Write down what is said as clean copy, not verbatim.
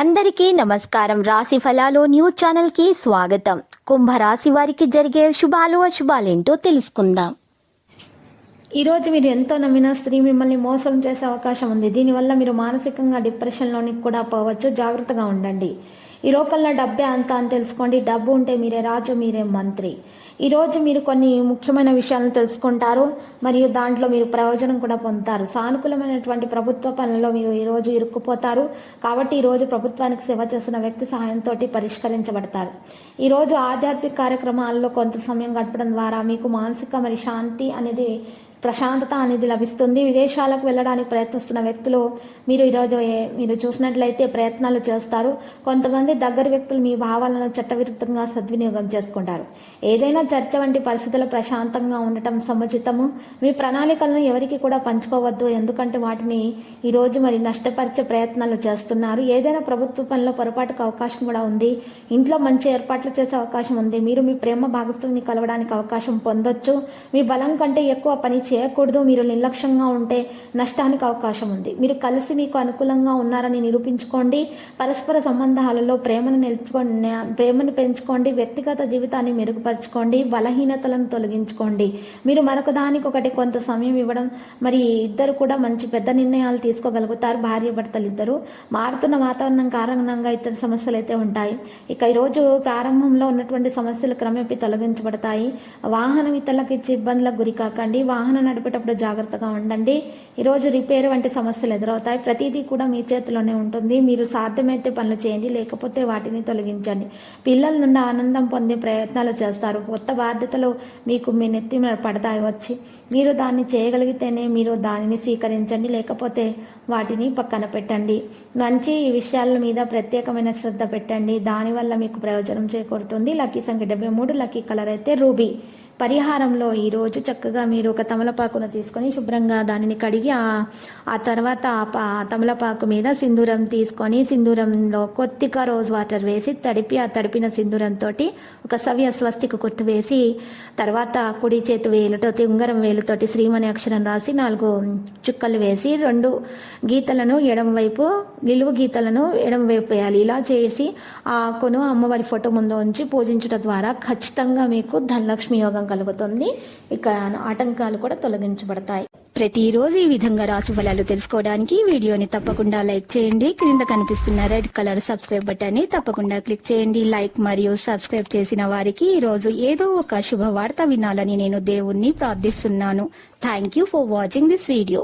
అందరికీ నమస్కారం. రాశి ఫలాలు న్యూస్ ఛానల్ కి స్వాగతం. కుంభరాశి వారికి జరిగే శుభాలు అశుభాలేంటో తెలుసుకుందాం. ఈరోజు మీరు ఎంతో నమ్మిన స్త్రీ మిమ్మల్ని మోసం చేసే అవకాశం ఉంది. దీనివల్ల మీరు మానసికంగా డిప్రెషన్లోనికి కూడా పోవచ్చు. జాగ్రత్తగా ఉండండి. ఈ లోకల్లో డబ్బే అంతా అని తెలుసుకోండి. డబ్బు ఉంటే మీరే రాజు, మీరే మంత్రి. ఈరోజు మీరు కొన్ని ముఖ్యమైన విషయాలను తెలుసుకుంటారు మరియు దాంట్లో మీరు ప్రయోజనం కూడా పొందుతారు. సానుకూలమైనటువంటి ప్రభుత్వ పనులలో మీరు ఈరోజు ఇరుక్కుపోతారు. కాబట్టి ఈరోజు ప్రభుత్వానికి సేవ చేస్తున్న వ్యక్తి సహాయంతో పరిష్కరించబడతారు. ఈరోజు ఆధ్యాత్మిక కార్యక్రమాల్లో కొంత సమయం గడపడం ద్వారా మీకు మానసిక మరియు శాంతి అనేది ప్రశాంతత అనేది లభిస్తుంది. విదేశాలకు వెళ్ళడానికి ప్రయత్నిస్తున్న వ్యక్తులు మీరు ఈరోజు మీరు చూసినట్లయితే ప్రయత్నాలు చేస్తారు. కొంతమంది దగ్గర వ్యక్తులు మీ భావాలను చట్టవిరుద్ధంగా సద్వినియోగం చేసుకుంటారు. ఏదైనా చర్చ వంటి పరిస్థితుల్లో ప్రశాంతంగా ఉండటం సముచితము. మీ ప్రణాళికలను ఎవరికి కూడా పంచుకోవద్దు, ఎందుకంటే వాటిని ఈరోజు మరి నష్టపరిచే ప్రయత్నాలు చేస్తున్నారు. ఏదైనా ప్రభుత్వ పనిలో పొరపాటుకు అవకాశం కూడా ఉంది. ఇంట్లో మంచి ఏర్పాట్లు చేసే అవకాశం ఉంది. మీరు మీ ప్రేమ భాగస్వామిని కలవడానికి అవకాశం పొందొచ్చు. మీ బలం కంటే ఎక్కువ పని చేయకూడదు. మీరు నిర్లక్ష్యంగా ఉంటే నష్టానికి అవకాశం ఉంది. మీరు కలిసి మీకు అనుకూలంగా ఉన్నారని నిరూపించుకోండి. పరస్పర సంబంధాలలో ప్రేమను పెంచుకోండి. వ్యక్తిగత జీవితాన్ని మెరుగుపరచుకోండి. బలహీనతలను తొలగించుకోండి. మీరు మరొక దానికొకటి కొంత సమయం ఇవ్వడం, మరి ఇద్దరు కూడా మంచి పెద్ద నిర్ణయాలు తీసుకోగలుగుతారు. భార్య భర్తలు ఇద్దరు. మారుతున్న వాతావరణం కారణంగా ఇతర సమస్యలు అయితే ఉంటాయి. ఇక ఈరోజు ప్రారంభంలో ఉన్నటువంటి సమస్యలు క్రమేపీ తొలగించబడతాయి. వాహనం ఇతరులకు ఇచ్చే ఇబ్బందులకు గురి కాకండి. వాహనం నడిపేటప్పుడు జాగ్రత్తగా ఉండండి. ఈరోజు రిపేర్ వంటి సమస్యలు ఎదురవుతాయి. ప్రతిదీ కూడా మీ చేతిలోనే ఉంటుంది. మీరు సాధ్యమైతే పనులు చేయండి, లేకపోతే వాటిని తొలగించండి. పిల్లల నుండి ఆనందం పొందే ప్రయత్నాలు చేస్తారు. కొత్త బాధ్యతలు మీకు మీ నెత్తి మీద పడతాయి వచ్చి. మీరు దాన్ని చేయగలిగితేనే మీరు దానిని స్వీకరించండి, లేకపోతే వాటిని పక్కన పెట్టండి. మంచి విషయాల మీద ప్రత్యేకమైన శ్రద్ధ పెట్టండి. దానివల్ల మీకు ప్రయోజనం చేకూరుతుంది. లక్కీ సంఖ్య 73. లక్కీ కలర్ అయితే రూబీ. పరిహారంలో ఈరోజు చక్కగా మీరు ఒక తమలపాకును తీసుకొని శుభ్రంగా దానిని కడిగి ఆ తర్వాత ఆ తమలపాకు మీద సింధూరం తీసుకొని సింధూరంలో కొద్దిగా రోజ్ వాటర్ వేసి ఆ తడిపిన సింధూరంతో ఒక సవ్య స్వస్తికి గుర్తు వేసి తర్వాత కుడి చేతి వేలుతోటి ఉంగరం వేలుతోటి శ్రీమణి అక్షరం రాసి 4 చుక్కలు వేసి 2 గీతలను ఎడమ వైపు నిలువు గీతలను ఎడమ వైపు వేయాలి. ఇలా చేసి ఆ ఆకును అమ్మవారి ఫోటో ముందు ఉంచి పూజించడం ద్వారా ఖచ్చితంగా మీకు ధనలక్ష్మి యోగం కలుగుతుంది. ఇక ఆటంకాలు కూడా తొలగించబడతాయి. ప్రతిరోజు ఈ విధంగా రాశి ఫలాలు తెలుసుకోవడానికి వీడియోని తప్పకుండా లైక్ చేయండి. క్రింద కనిపిస్తున్న రెడ్ కలర్ సబ్స్క్రైబ్ బటన్ ని తప్పకుండా క్లిక్ చేయండి. లైక్ మరియు సబ్స్క్రైబ్ చేసిన వారికి ఈ రోజు ఏదో ఒక శుభవార్త వినాలని నేను దేవుణ్ణి ప్రార్థిస్తున్నాను. Thank you for watching this video.